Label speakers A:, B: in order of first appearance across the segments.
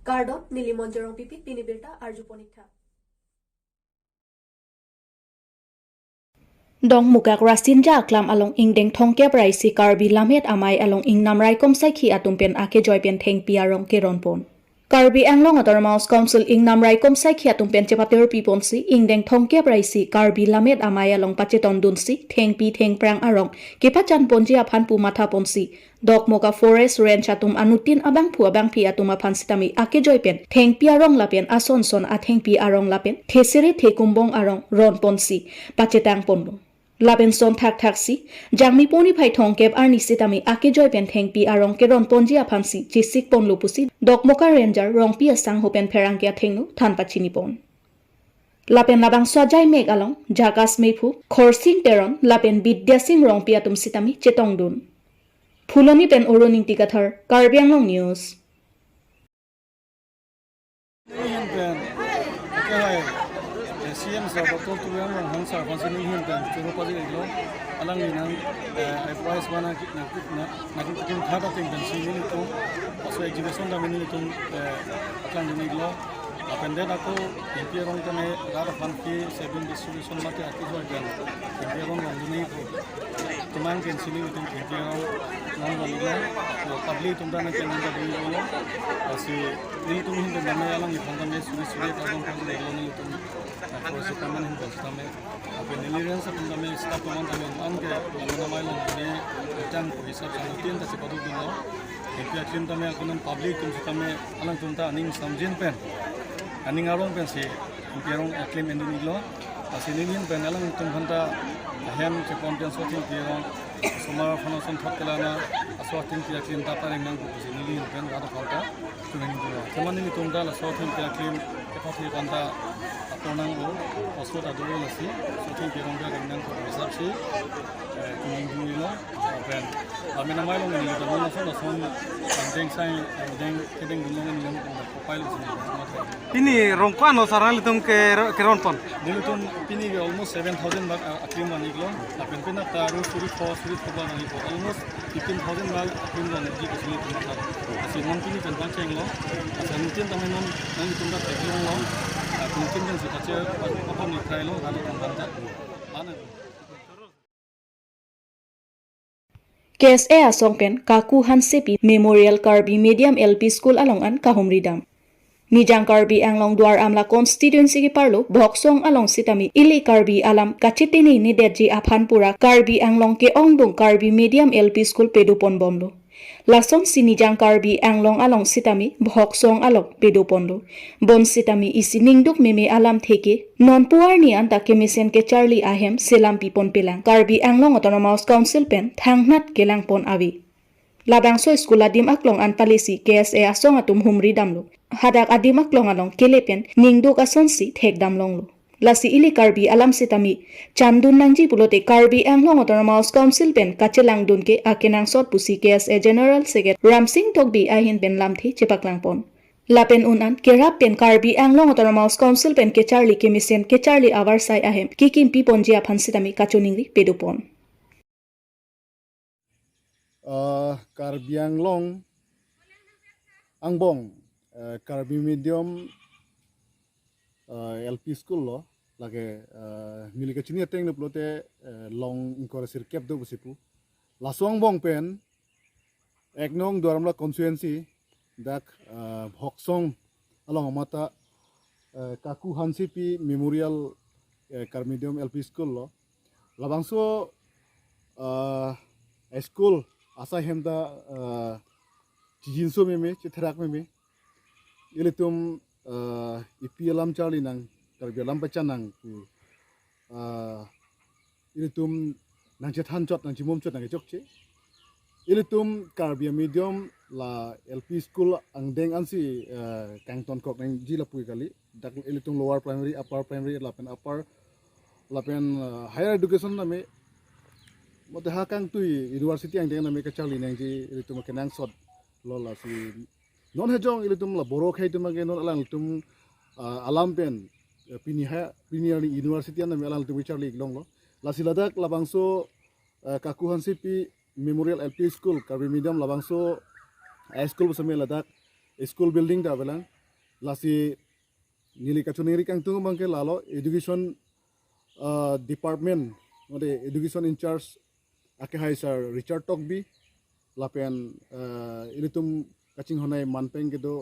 A: Gardot Nilimonjerong Pipit Pinibirta Arjuponitha.
B: Dong mukak rasinja aklam along ingdeng thongke praisi Karbi lamet amai along ing namrai komsai khi atumpen ake joypen theng piarong keronpon. Karbi Anglong ator Mouse Council ing namrai komsai khi atumpen chepater piponsi ingdeng thongke praisi Karbi lamet amai along pacheton dunsi theng pi theng prang arong kipachan ponji aphan pu matha ponsi dok moka forest range atum anutin abang pu abang pi atum aphan sitami ake joypen theng piarong lapen ason son a theng pi arong lapen thesere thekumbong arong ron ponsi pachetang ponlo. Laben son thak si jangmi poni phai thongkep arni sitami ake joy pen theng pi arong ke ron ponji aphansi chisik pon lupusi dokmoka ranger rong pi asang hopen pherang kya thengnu than pachini pon lapen labang swajai meg along jakas meiphu khorsing teron lapen bidya sing rong pi atum sitami chetong dun phuloni pen oroning tikathar Karbi Anglong news
C: CM sa botol tuyan ng hangsa pansin nihin dan curo pali ilo alang ninang advice mana nakikin thada ting dan sini itu so exhibition da mini itu akan dini ilo apende aku impierong kene gar fanki 7 distribution mate ati jo dan impierong ng dini itu teman ken sini itu impierong ng ilo public tunda na ken da dini ilo asi ni itu hin dan me alang ifang kene suri kadang kadang ilo ni itu Proses kaman hinta kami, apa nilainya sebelum kami start teman kami angke, mana main ini macam bisa canutin tapi pada dulu, itu action kami akan public kami alang tunta aning samjin pen, aning arong pen si, aning acclaim ending ilo, asin pen alang tunta hem cekonten sotin kira, semua fanasan thot kelana, aswatin kira acclaim tapa rengang kusi nilin pen ada falta, tulen dulu, teman ini tunta aswatin kira acclaim kepada kanta Tonang o, osot adolo nasi, soting pirongga dengan komisar si, kuminggu ilo, dan kami namai lo ini kita mana so nason, pandeng saya, pandeng kedeng gulungan ini profile sini.
D: Ini rongkuan o sarang litung ke ronpon.
C: Dulu tuh ini almost 7,000 bag aklim mani kilo, tapi pernah taruh suri four mani kilo, almost 15,000 bag aklim mani kilo sini tuh macam. Asyik non ini tentang ceng lo, asyik mungkin temen non nanti tunggu teknologi lo. Mungkin yang sudah apa nih trail lo kalau tentang mana?
B: KSA asongpen Kaku Hansepi Memorial Karbi Medium LP School alongan Kahumridam. Nijang Karbi Anglong Duar Amla Constituency ki parlo Boksong along sitami ili Karbi alam kachitini ni deji aphanpura Karbi Anglong ke ongbung Karbi Medium LP School pedupon bomlo. Lason sinijang Karbi Anglong along sitami Boksong along pedupon lo. Bon sitami isi ningduk meme alam theke non puar ni anta kemisen ke Charlie ahem selam pipon pelang Karbi Anglong Autonomous Council pen thangnat kelang pon awi. Labangso school adim aklong an palisi KSA asong atum humri damlo. Hadak adim aklong along kelepen ningduk asonsi thek damlong lo. Lasi ili Karbi alam sitami chandun nangji pulote Karbi Anglong Autonomous Council pen kachelang dunke akenang sot pusi KSA General Secretary Ramsing Togbi ahin pen lamthi chepaklang pon. Lapen unan kerap pen Karbi Anglong Autonomous Council pen ke Charlie avarsai ahem kikim pipon jia phan sitami kachoningri pedupon.
E: Karbi Anglong Angbong Karbi Medium LP School lo lagi miliki cini teng pelote long inkorasir kep do busipu lasong bong pen eknong doramla konstituensi dak hoksong along mata Kaku Hansipi Memorial Karbi Medium LP School lo labangso school asa hemda jinso meme citerak meme ilitum ipi alam Charlie nang Karbi alam pacan nang ilitum nang cetan cot nang cimum cot nang cokce ilitum Karbi Medium la LP School angdeng ansi kangton kok nang jila pui kali dak ilitum lower primary upper primary lapen higher education name mote hakang tui university ang dengan name ka Charlie nang ji ilitum kenang sot lola si non hejong ilitum la borok hai tum non alang tum alam pen piniali university an alang tum Charlie long lo la siladak labangso Kaku Hansipi Memorial LP School Karbi Medium labangso high school besame ladak school building da belang lasi nili kachuniri kang tungo bangke lalo education department ngode education in charge ake hai sir Richard Tokbi lapen ilitum kaching honai manpeng kedo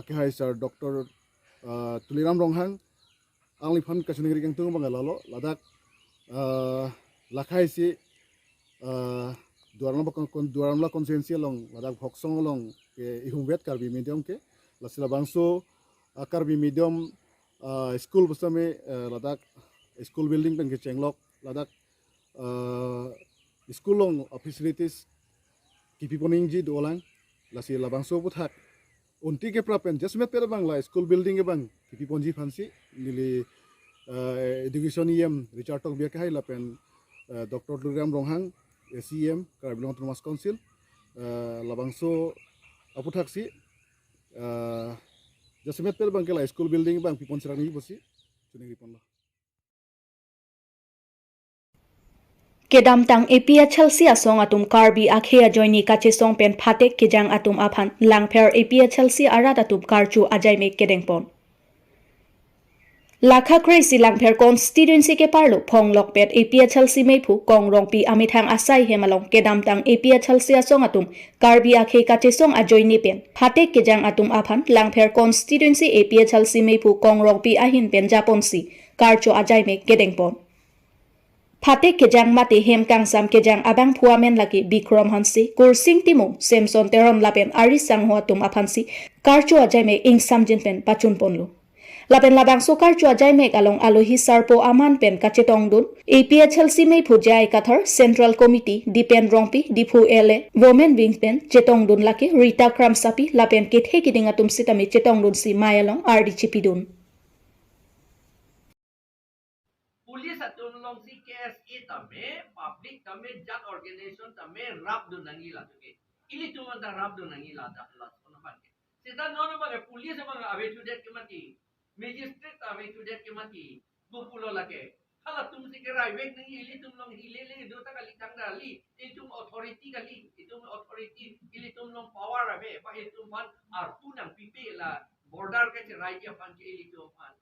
E: ake hai sir Dr. Tuliram Ronghang angli phan kachuniri kang tungo bangke lalo ladak lakhai si duaramla konsensi long ladak hoksong long ke ihumvet Karbi medium ke lasila bangso Karbi medium school besame ladak school building peng ke chenglok ladak school long facilities kipi poningji dolang lasi labangso puthak unti ke prapen jasmet per bangla school building ke bang kipi ponji fansi nili education Richard Tok biak hai lapen Dr. Tuliram Ronghang SEM Karbi Anglong Autonomous Council labangso aputhak si jasmet per bangke la school building bang pipon serang ni bosi chuning ripon la
B: Kedam tang APHLC asong atum Karbi akhea joini kache song pen phatek kejang atum aphan langpher APHLC arat atum karchu ajai me kedengpon Lakha Crazy Langpher constituency ke parlo phong lokpet APHLC meipu kongrong pi amithang asai hemalong kedam tang APHLC asong atum Karbi akhe kache song ajoini pen phatek kejang atum aphan langpher constituency APHLC meipu kongrong pi ahin pen japonsi karchu ajai me kedengpon Phatek kejang mati hem kangsam kejang abang phuamen laki Bikram Hansi kursing timo Samson terom lapen ari sanghwa tum aphansi karchu ajai me ingsam jinpen pachun ponlu Lapen labang sokar chua jai mek along alohi sarpo aman pen kachetong dun APHLC mei phujai kathar Central Committee Dipen Rongpi Dipu ele Women Wing pen chetong dun laki Rita Kramsapi lapen kethe kidinga tum sitami chetong dun si mayalong RD chipidun
F: police अतुललों सी case ए तमे public तमे जात organisation तमे राब दो नंगी ला तुके इली तुम अंदर राब दो नंगी ला दा ला सोना बाके सीधा नोनो बाके पुलिस बांग अवे टू डेट के मती मैजिस्ट्रेट अवे टू डेट के मती बुपुलो लगे हाला तुम सी के राय वेक नंगी इली तुम लोग हिले ले दो तक ली तंग डाली इली तुम अथॉरिटी का ली तुम अथॉरिटी इली तुम लोग पावर अवे पा इली तुम फन आर पुनंग पीपे ला बॉर्डर के राज्य फन के इली तुम fun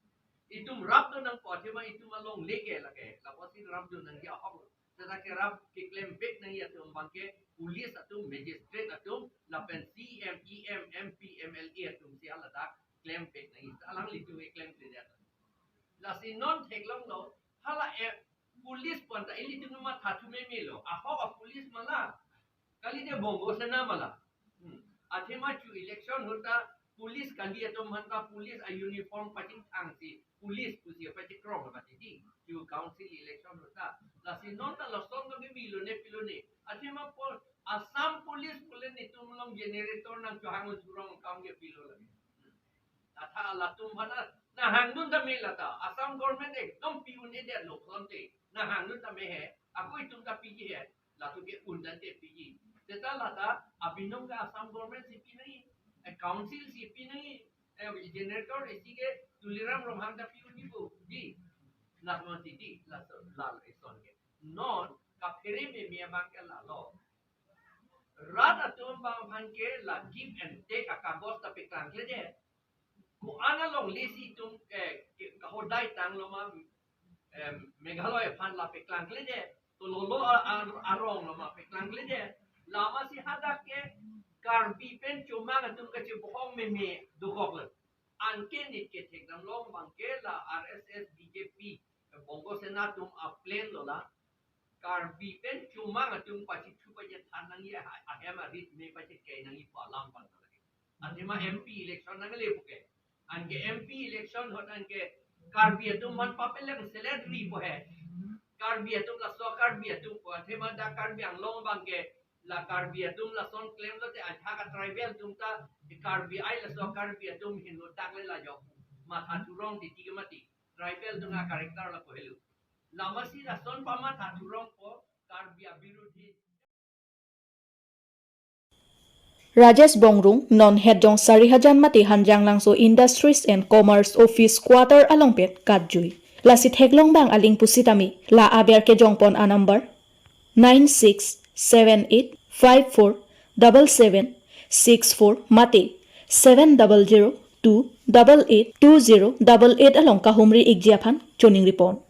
F: itum rab do nang poti ma itum along leke lage la poti rab do nang ya habu tada ke rab ke claim back nang ya tum bangke police atum magistrate atum la pen CM EM MP MLA atum si ala da claim back nang ita alang litu e claim de la si non theklong no hala e police pon ta ili tum ma thatu me melo a hawa police mala kali de bongo sena mala athema chu election hota police कंडिया तो मन का police आ uniform पटिंग आंसी police पुसिया पटिंग क्रॉम बाती दी यू काउंसिल इलेक्शन होता लासी नॉन ता लसन तो भी मिलोने पिलोने अथे मा पर असम पुलिस पुले नि तुम लोग जनरेटर नंग जोहांग जुरंग काम के पिलो लगे अथा ला तुम भना ना हांगुन ता मेलाता असम गवर्नमेंट एकदम पिउने दे लोकल ते ना हांगुन ता में है अकोई तुम ता पीजी है ला तो के उंडन ते पीजी तेता लाता अबिनों का असम गवर्नमेंट सीपी नहीं काउंसिल सीपी नहीं जनरेटर इसी के तुलिराम रोहन दा पीयूनी को जी नामती दी लाल इसन के नॉन का फेरे में मिया बांग के लालो रात अतुम बांग भान के ला गिव एंड टेक का कागज ता पे कांगले दे को आना लोग लेसी तुम का हो दाई तांग लो मा मेघालय फान ला पे कांगले दे तो लोलो आरोंग लो मा पे कांगले दे लामा सी हादा के Karbi pen cuma ngatum kece bohong meme dukok le. Anke nit ke tek dam long bangke la RSS BJP bongo senatum a plan lo la. Karbi pen cuma ngatum pasti cuba je tanang ya ahema rit me pasti ke nangi palam pan lagi. Anjema MP election nang le puke. Anke MP election hot anke Karbi atum man papel lang salary po hai. Karbi atum la so Karbi atum ko anjema da Karbi Anglong bangke la Karbi atum la son claim lo te ajha ka tribal tum ta Karbi ai la so Karbi atum hin lo tak le la jo ma tha turong ti ti mati tribal tum na character la ko helu la masi la son pa ma tha turong ko Karbi abirudhi
B: Rajesh Bongrung non head jong 4000 mati hanjang langso Industries and Commerce Office Quarter alongpet katjui lasi theklong bang aling pusitami la aber ke jongpon a number 9678547764 mate 700 92882088 along Kahumri Igjiaphan Choning Ripon.